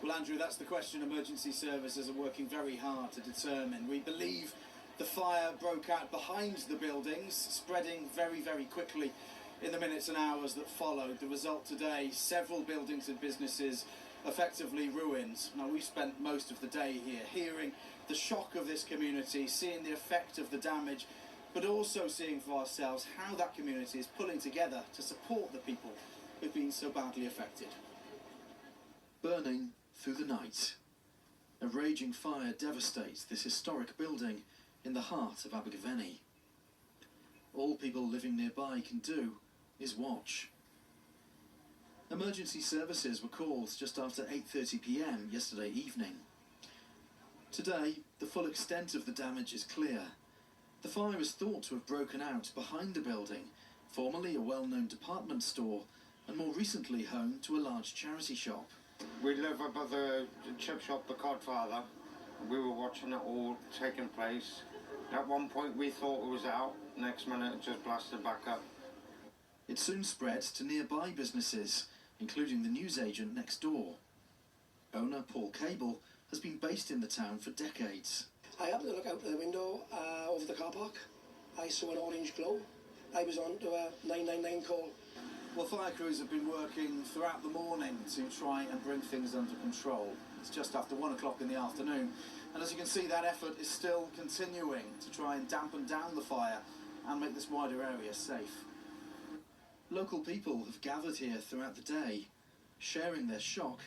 Well, Andrew, that's the question emergency services are working very hard to determine. We believe the fire broke out behind the buildings, spreading very, very quickly in the minutes and hours that followed. The result today, several buildings and businesses effectively ruined. Now, we spent most of the day here hearing the shock of this community, seeing the effect of the damage, but also seeing for ourselves how that community is pulling together to support the people who've been so badly affected. Burning through the night. A raging fire devastates this historic building in the heart of Abergavenny. All people living nearby can do is watch. Emergency services were called just after 8:30 p.m. yesterday evening. Today, the full extent of the damage is clear. The fire is thought to have broken out behind the building, formerly a well-known department store, and more recently home to a large charity shop. We live above the chip shop, the Godfather. We were watching it all taking place. At one point we thought it was out, next minute it just blasted back up. It soon spread to nearby businesses, including the newsagent next door. Owner Paul Cable has been based in the town for decades. I happened to look out the window over the car park. I saw an orange glow. I was on to a 999 call. Well, fire crews have been working throughout the morning to try and bring things under control. It's just after 1 o'clock in the afternoon, and as you can see, that effort is still continuing to try and dampen down the fire and make this wider area safe. Local people have gathered here throughout the day, sharing their shock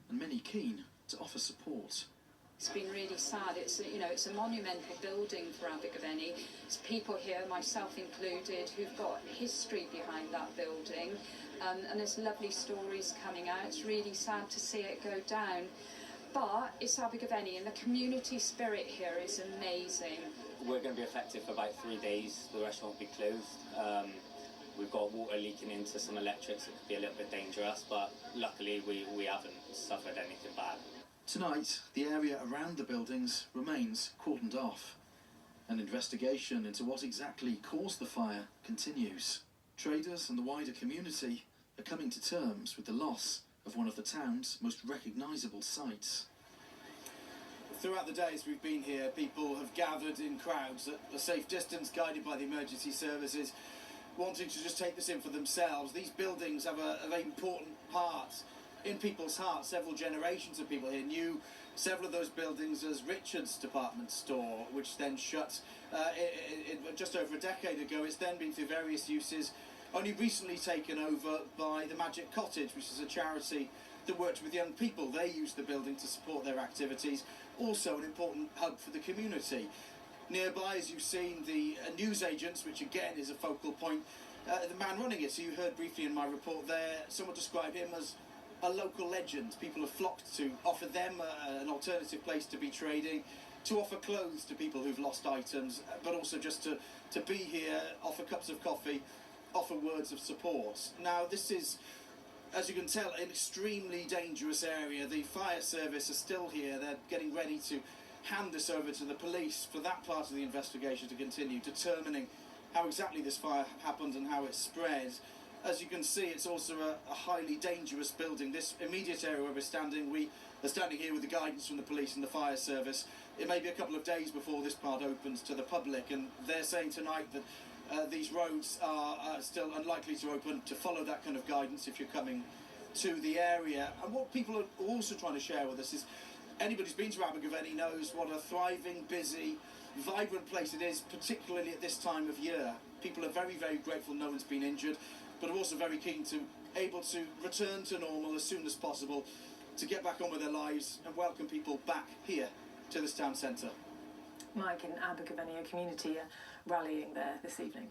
and many keen to offer support. It's been really sad. It's a monumental building for Abergavenny. It's people here, myself included, who've got history behind that building, and there's lovely stories coming out. It's really sad to see it go down, but it's Abergavenny, and the community spirit here is amazing. We're going to be affected for about 3 days. The restaurant will be closed. We've got water leaking into some electrics. It could be a little bit dangerous, but luckily we haven't suffered anything bad. Tonight, the area around the buildings remains cordoned off. An investigation into what exactly caused the fire continues. Traders and the wider community are coming to terms with the loss of one of the town's most recognisable sites. Throughout the days we've been here, people have gathered in crowds at a safe distance, guided by the emergency services, wanting to just take this in for themselves. These buildings have a very important part in people's hearts. Several generations of people here knew several of those buildings as Richard's department store, which then shut just over a decade ago. It's then been through various uses, only recently taken over by the Magic Cottage, which is a charity that works with young people. They use the building to support their activities. Also an important hub for the community. Nearby, as you've seen, the newsagents, which again is a focal point. The man running it, so you heard briefly in my report there, someone described him as a local legend. People have flocked to offer them an alternative place to be trading, to offer clothes to people who've lost items, but also just to be here, offer cups of coffee, offer words of support. Now, this is, as you can tell, an extremely dangerous area. The fire service are still here. They're getting ready to hand this over to the police for that part of the investigation to continue, determining how exactly this fire happened and how it spread. As you can see, it's also a highly dangerous building. This immediate area where we're standing, we are standing here with the guidance from the police and the fire service. It may be a couple of days before this part opens to the public, and they're saying tonight that these roads are still unlikely to open, to follow that kind of guidance if you're coming to the area. And what people are also trying to share with us is, anybody who's been to Abergavenny knows what a thriving, busy, vibrant place it is, particularly at this time of year. People are very, very grateful no one's been injured, but are also very keen to able to return to normal as soon as possible, to get back on with their lives and welcome people back here to this town centre. Mike, in Abergavenny, a community rallying there this evening.